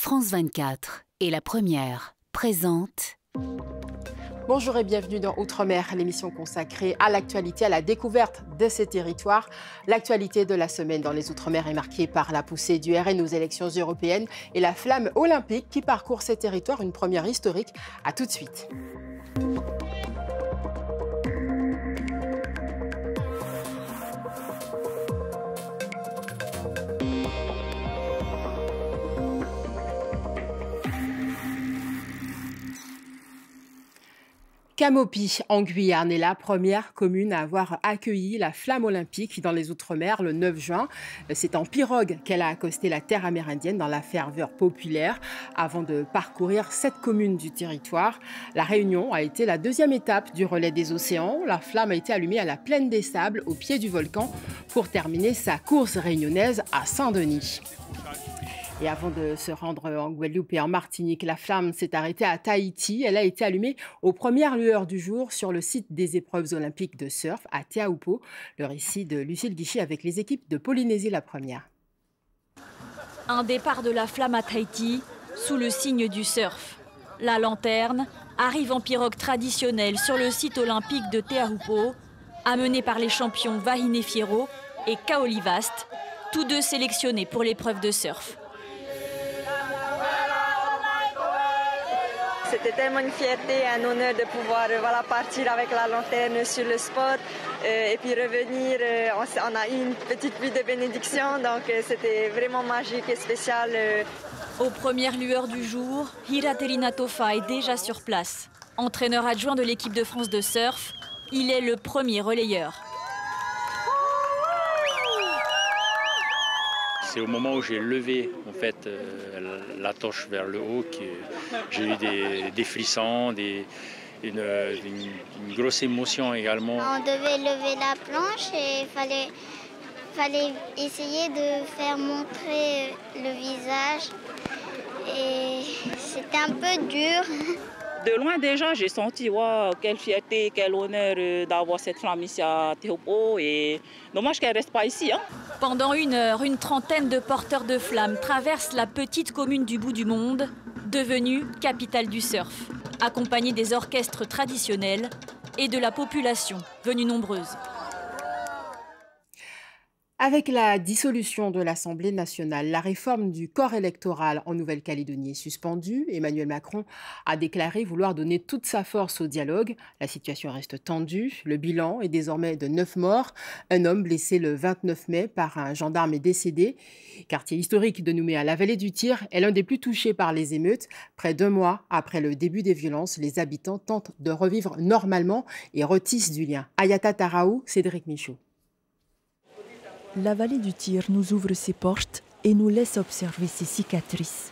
France 24 et La Première présente. Bonjour et bienvenue dans Outre-mer, l'émission consacrée à l'actualité, à la découverte de ces territoires. L'actualité de la semaine dans les Outre-mer est marquée par la poussée du RN aux élections européennes et la flamme olympique qui parcourt ces territoires, une première historique. À tout de suite. Camopi, en Guyane, est la première commune à avoir accueilli la flamme olympique dans les Outre-mer le 9 juin. C'est en pirogue qu'elle a accosté la terre amérindienne dans la ferveur populaire avant de parcourir 7 communes du territoire. La Réunion a été la deuxième étape du relais des océans. La flamme a été allumée à la plaine des Sables, au pied du volcan, pour terminer sa course réunionnaise à Saint-Denis. Et avant de se rendre en Guadeloupe et en Martinique, la flamme s'est arrêtée à Tahiti. Elle a été allumée aux premières lueurs du jour sur le site des épreuves olympiques de surf à Teahupo'o. Le récit de Lucille Guichy avec les équipes de Polynésie la Première. Un départ de la flamme à Tahiti sous le signe du surf. La lanterne arrive en pirogue traditionnelle sur le site olympique de Teahupo'o, amenée par les champions Vahine Fierro et Kaoli Vast, tous deux sélectionnés pour l'épreuve de surf. C'était tellement une fierté, un honneur de pouvoir partir avec la lanterne sur le spot et puis revenir. On a eu une petite pluie de bénédiction, donc c'était vraiment magique et spécial. Aux premières lueurs du jour, Hiraterina Tofa est déjà sur place. Entraîneur adjoint de l'équipe de France de surf, il est le premier relayeur. C'est au moment où j'ai levé en fait, la torche vers le haut que j'ai eu des frissons, une grosse émotion également. On devait lever la planche et il fallait essayer de faire montrer le visage. Et c'était un peu dur. De loin déjà, j'ai senti wow, quelle fierté, quel honneur d'avoir cette flamme ici à Teahupo'o. Et dommage qu'elle ne reste pas ici. Hein. Pendant une heure, une trentaine de porteurs de flammes traversent la petite commune du bout du monde, devenue capitale du surf, accompagnée des orchestres traditionnels et de la population venue nombreuse. Avec la dissolution de l'Assemblée nationale, la réforme du corps électoral en Nouvelle-Calédonie est suspendue. Emmanuel Macron a déclaré vouloir donner toute sa force au dialogue. La situation reste tendue. Le bilan est désormais de 9 morts. Un homme blessé le 29 mai par un gendarme est décédé. Quartier historique de Nouméa, la vallée du Tir est l'un des plus touchés par les émeutes. Près d'1 mois après le début des violences, les habitants tentent de revivre normalement et retissent du lien. Ayata Taraou, Cédric Michaud. La vallée du Tir nous ouvre ses portes et nous laisse observer ses cicatrices.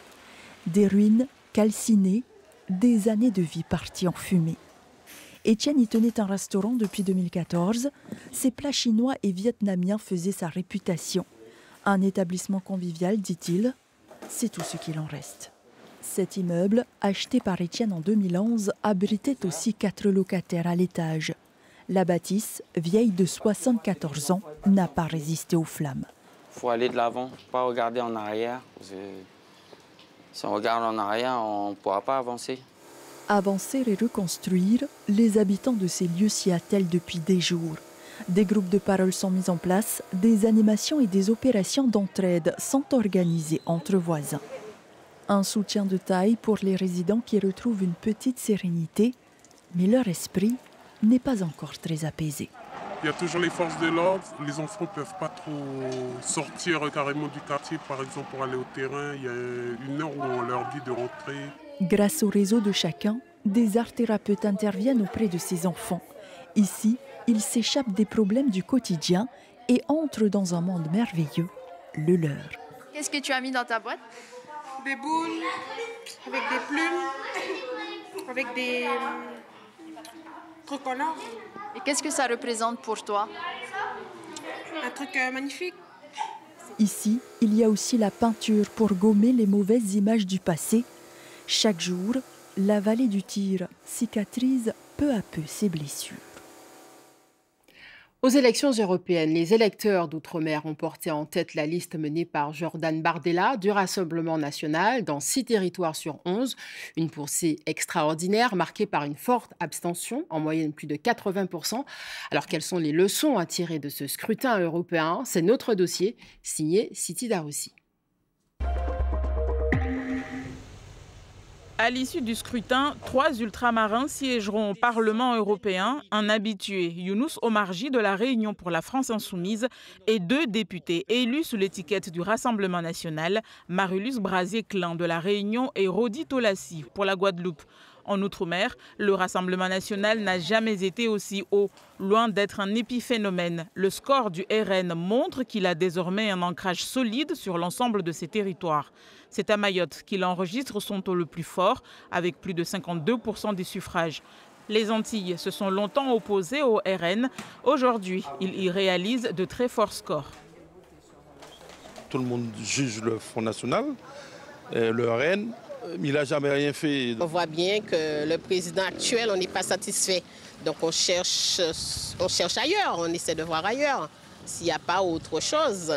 Des ruines calcinées, des années de vie parties en fumée. Étienne y tenait un restaurant depuis 2014. Ses plats chinois et vietnamiens faisaient sa réputation. Un établissement convivial, dit-il, c'est tout ce qu'il en reste. Cet immeuble, acheté par Étienne en 2011, abritait aussi 4 locataires à l'étage. La bâtisse, vieille de 74 ans, n'a pas résisté aux flammes. Il faut aller de l'avant, pas regarder en arrière. Si on regarde en arrière, on ne pourra pas avancer. Avancer et reconstruire, les habitants de ces lieux s'y attellent depuis des jours. Des groupes de parole sont mis en place, des animations et des opérations d'entraide sont organisées entre voisins. Un soutien de taille pour les résidents qui retrouvent une petite sérénité, mais leur esprit n'est pas encore très apaisé. Il y a toujours les forces de l'ordre. Les enfants ne peuvent pas trop sortir carrément du quartier, par exemple, pour aller au terrain. Il y a une heure où on leur dit de rentrer. Grâce au réseau de chacun, des art-thérapeutes interviennent auprès de ces enfants. Ici, ils s'échappent des problèmes du quotidien et entrent dans un monde merveilleux, le leur. Qu'est-ce que tu as mis dans ta boîte? Des boules, avec des plumes, avec des trucs en or. Et qu'est-ce que ça représente pour toi? Un truc magnifique. Ici, il y a aussi la peinture pour gommer les mauvaises images du passé. Chaque jour, la vallée du Tir cicatrise peu à peu ses blessures. Aux élections européennes, les électeurs d'outre-mer ont porté en tête la liste menée par Jordan Bardella du Rassemblement national dans 6 territoires sur 11. Une poussée extraordinaire marquée par une forte abstention, en moyenne plus de 80%. Alors quelles sont les leçons à tirer de ce scrutin européen? C'est notre dossier, signé Siti Daroussi. À l'issue du scrutin, 3 ultramarins siégeront au Parlement européen, un habitué, Younous Omarji de la Réunion pour la France insoumise, et 2 députés élus sous l'étiquette du Rassemblement national, Marilus Brasier-Klein de la Réunion et Rodi Tolassi pour la Guadeloupe. En Outre-mer, le Rassemblement national n'a jamais été aussi haut, loin d'être un épiphénomène. Le score du RN montre qu'il a désormais un ancrage solide sur l'ensemble de ses territoires. C'est à Mayotte qu'il enregistre son taux le plus fort, avec plus de 52% des suffrages. Les Antilles se sont longtemps opposées au RN. Aujourd'hui, il y réalise de très forts scores. Tout le monde juge le Front National, le RN. Il n'a jamais rien fait. On voit bien que le président actuel, on n'est pas satisfait. Donc on cherche ailleurs, on essaie de voir ailleurs, s'il n'y a pas autre chose.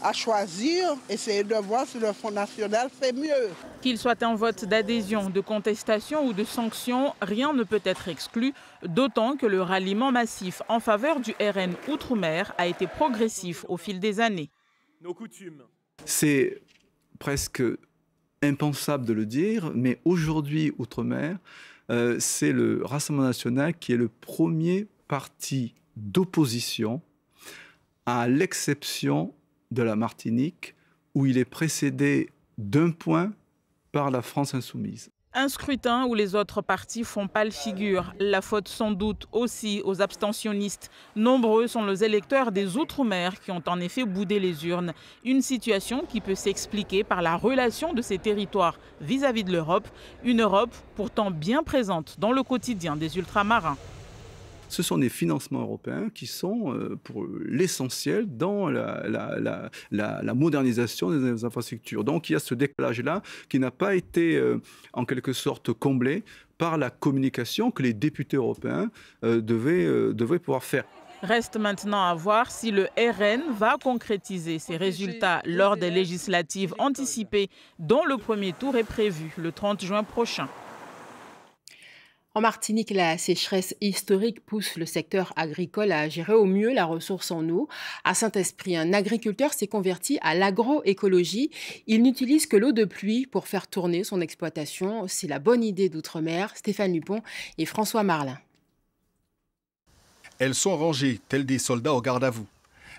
À choisir, essayer de voir si le Front National fait mieux. Qu'il soit un vote d'adhésion, de contestation ou de sanction, rien ne peut être exclu, d'autant que le ralliement massif en faveur du RN Outre-mer a été progressif au fil des années. Nos coutumes. C'est presque impensable de le dire, mais aujourd'hui, Outre-mer, c'est le Rassemblement national qui est le premier parti d'opposition, à l'exception de la Martinique, où il est précédé d'1 point par la France insoumise. Un scrutin où les autres partis font pâle figure. La faute sans doute aussi aux abstentionnistes. Nombreux sont les électeurs des Outre-mer qui ont en effet boudé les urnes. Une situation qui peut s'expliquer par la relation de ces territoires vis-à-vis de l'Europe. Une Europe pourtant bien présente dans le quotidien des ultramarins. Ce sont des financements européens qui sont, pour l'essentiel, dans la modernisation des infrastructures. Donc il y a ce décalage-là qui n'a pas été, en quelque sorte, comblé par la communication que les députés européens devaient pouvoir faire. Reste maintenant à voir si le RN va concrétiser ses résultats lors des législatives anticipées, dont le premier tour est prévu le 30 juin prochain. En Martinique, la sécheresse historique pousse le secteur agricole à gérer au mieux la ressource en eau. À Saint-Esprit, un agriculteur s'est converti à l'agroécologie. Il n'utilise que l'eau de pluie pour faire tourner son exploitation. C'est la bonne idée d'Outre-mer. Stéphane Lupon et François Marlin. Elles sont rangées, telles des soldats au garde-à-vous.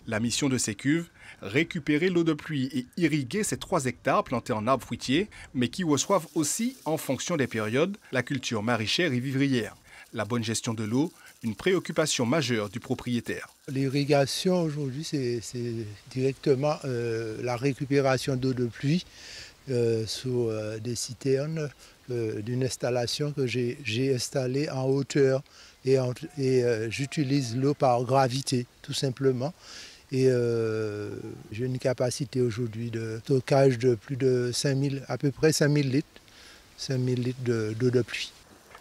La mission de ces cuves, récupérer l'eau de pluie et irriguer ces 3 hectares plantés en arbres fruitiers, mais qui reçoivent aussi, en fonction des périodes, la culture maraîchère et vivrière. La bonne gestion de l'eau, une préoccupation majeure du propriétaire. L'irrigation aujourd'hui, c'est directement la récupération d'eau de pluie sous des citernes d'une installation que j'ai installée en hauteur et j'utilise l'eau par gravité, tout simplement. Et j'ai une capacité aujourd'hui de stockage de plus de 5000, à peu près 5000 litres, 5000 litres d'eau de pluie.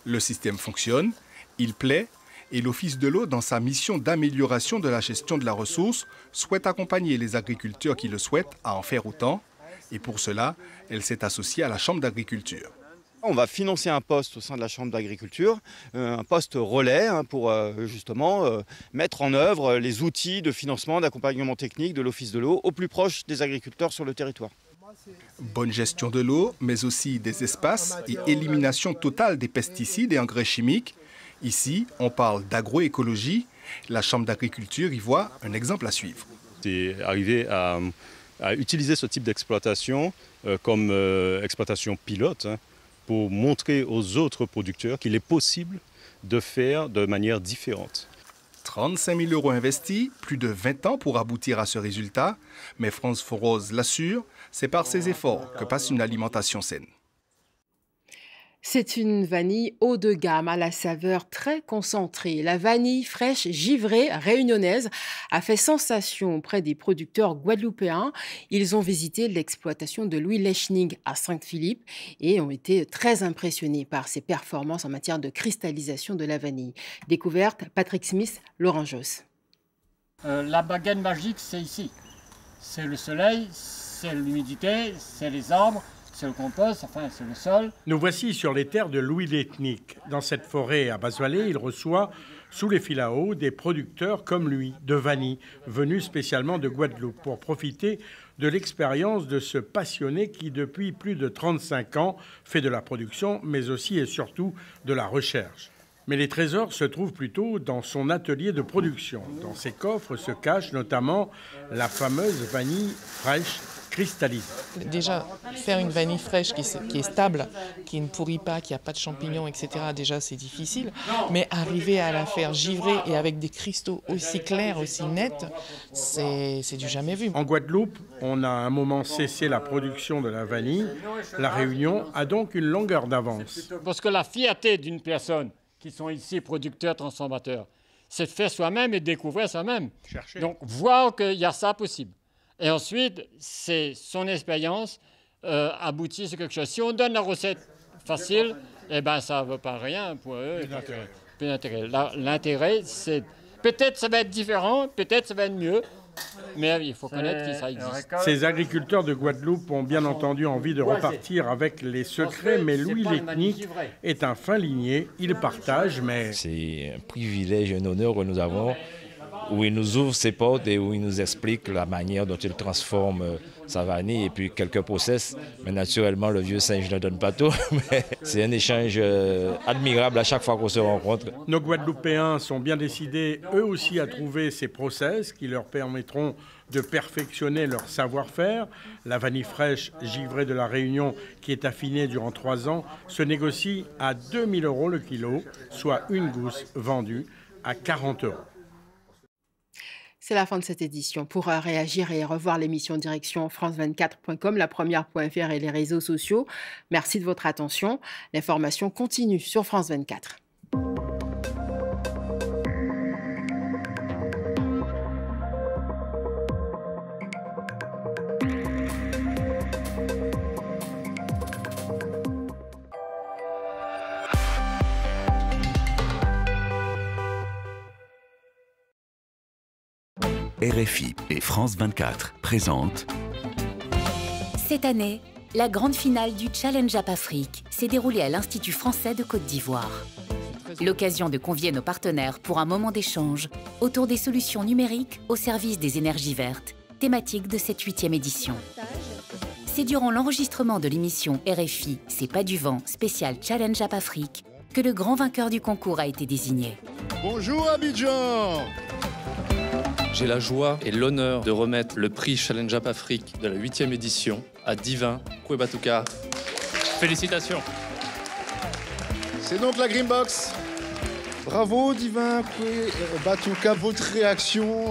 Le système fonctionne, il plaît, et l'Office de l'eau, dans sa mission d'amélioration de la gestion de la ressource, souhaite accompagner les agriculteurs qui le souhaitent à en faire autant. Et pour cela, elle s'est associée à la Chambre d'agriculture. On va financer un poste au sein de la Chambre d'agriculture, un poste relais pour justement mettre en œuvre les outils de financement, d'accompagnement technique de l'Office de l'eau au plus proche des agriculteurs sur le territoire. Bonne gestion de l'eau, mais aussi des espaces et élimination totale des pesticides et engrais chimiques. Ici, on parle d'agroécologie. La Chambre d'agriculture y voit un exemple à suivre. C'est arriver à utiliser ce type d'exploitation comme exploitation pilote, pour montrer aux autres producteurs qu'il est possible de faire de manière différente. 35 000 € investis, plus de 20 ans pour aboutir à ce résultat. Mais France Forose l'assure, c'est par ses efforts que passe une alimentation saine. C'est une vanille haut de gamme à la saveur très concentrée. La vanille fraîche givrée réunionnaise a fait sensation auprès des producteurs guadeloupéens. Ils ont visité l'exploitation de Louis Lechning à Saint-Philippe et ont été très impressionnés par ses performances en matière de cristallisation de la vanille. Découverte, Patrick Smith, Laurent Josse. La baguette magique, c'est ici. C'est le soleil, c'est l'humidité, c'est les arbres, c'est le compost, enfin c'est le sol. Nous voici sur les terres de Louis Letnic. Dans cette forêt à Bazoilé, il reçoit sous les fils à eau des producteurs comme lui, de vanille, venus spécialement de Guadeloupe pour profiter de l'expérience de ce passionné qui, depuis plus de 35 ans, fait de la production, mais aussi et surtout de la recherche. Mais les trésors se trouvent plutôt dans son atelier de production. Dans ses coffres se cache notamment la fameuse vanille fraîche cristallisée. Déjà, faire une vanille fraîche qui est stable, qui ne pourrit pas, qui n'a pas de champignons, etc., déjà c'est difficile. Mais arriver à la faire givrer et avec des cristaux aussi clairs, aussi nets, c'est du jamais vu. En Guadeloupe, on a à un moment cessé la production de la vanille. La Réunion a donc une longueur d'avance. Parce que la fierté d'une personne qui sont ici producteurs, transformateurs, c'est de faire soi-même et de découvrir soi-même. Donc voir qu'il y a ça possible. Et ensuite, c'est son expérience aboutit sur quelque chose. Si on donne la recette facile, eh ben ça ne vaut pas rien pour eux. Plus d'intérêt. L'intérêt, c'est peut-être ça va être différent, peut-être ça va être mieux, mais il faut connaître que ça existe. Ces agriculteurs de Guadeloupe ont bien entendu envie de repartir avec les secrets, mais Louis Letnic est un fin linier, il partage, mais... C'est un privilège, un honneur que nous avons, où il nous ouvre ses portes et où il nous explique la manière dont il transforme sa vanille et puis quelques process. Mais naturellement, le vieux singe ne donne pas tout, mais c'est un échange admirable à chaque fois qu'on se rencontre. Nos Guadeloupéens sont bien décidés, eux aussi, à trouver ces process qui leur permettront de perfectionner leur savoir-faire. La vanille fraîche givrée de la Réunion, qui est affinée durant 3 ans, se négocie à 2 000 € le kilo, soit une gousse vendue à 40 €. C'est la fin de cette édition. Pour réagir et revoir l'émission, direction france24.com, la première.fr et les réseaux sociaux. Merci de votre attention. L'information continue sur France 24. RFI et France 24 présentent. Cette année, la grande finale du Challenge Up Afrique s'est déroulée à l'Institut français de Côte d'Ivoire. L'occasion de convier nos partenaires pour un moment d'échange autour des solutions numériques au service des énergies vertes, thématique de cette 8e édition. C'est durant l'enregistrement de l'émission RFI C'est pas du vent spécial Challenge Up Afrique que le grand vainqueur du concours a été désigné. Bonjour Abidjan! J'ai la joie et l'honneur de remettre le prix Challenge Up Afrique de la 8e édition à Divin Kouébatoukar. Félicitations. C'est donc la Green Box. Bravo Divin Kouébatoukar, votre réaction,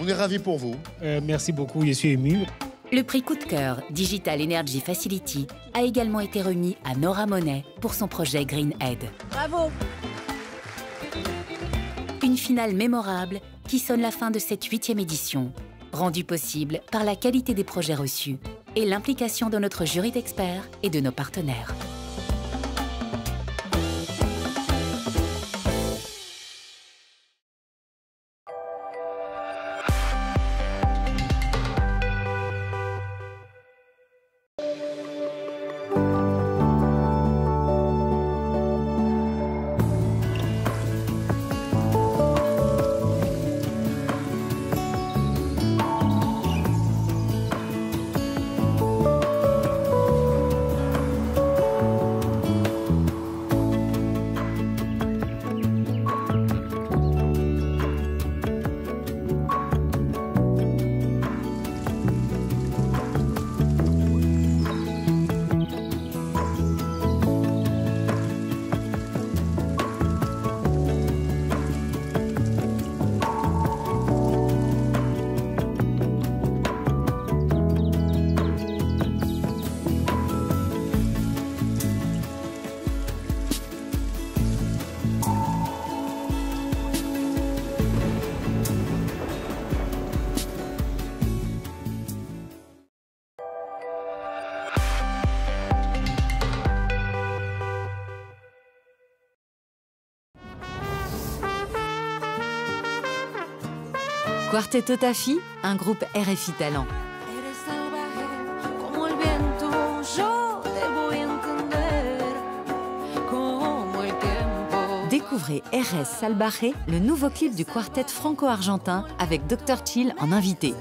on est ravis pour vous. Merci beaucoup, je suis ému. Le prix Coup de cœur Digital Energy Facility a également été remis à Nora Monet pour son projet Green Aid. Bravo. Une finale mémorable qui sonne la fin de cette 8e édition, rendue possible par la qualité des projets reçus et l'implication de notre jury d'experts et de nos partenaires. Quarteto Tafi, un groupe RFI Talent. Découvrez RS Salvaje, le nouveau clip du quartet franco-argentin avec Dr Chill en invité.